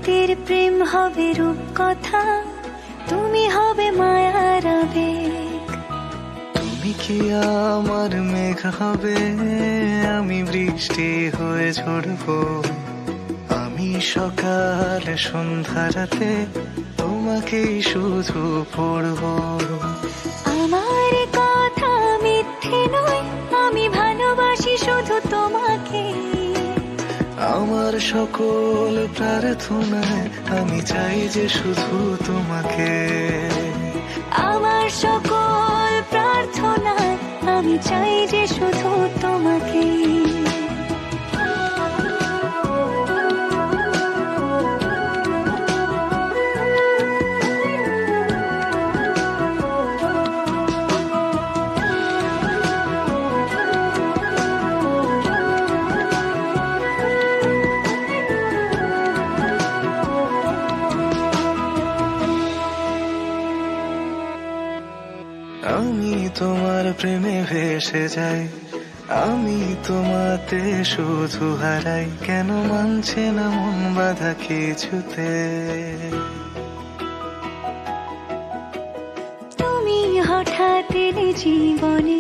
আমাদের প্রেম হবে রূপকথা, তুমি হবে মায়ার আবেগ। তুমি কি আমার মেঘ হবে, আমি বৃষ্টি হয়ে ঝরবো। আমি সকাল সন্ধ্যা রাতে তোমাকেই শুধু পড়বো। আমার কথা মিথ্যে নয়, আমি ভালোবাসি শুধু তোমাকে। আমার সকল প্রার্থনায় আমি চাই যে শুধু তোমাকে। আমার সকল প্রার্থনায় আমি চাই যে শুধু তোমাকে। আমি তোমার প্রেমে ভেসে যাই, আমি তোমাতে শুধু হারাই। কেন মানছে না মন বাধা কিছুতে। তুমি হঠাৎ এলে জীবনে,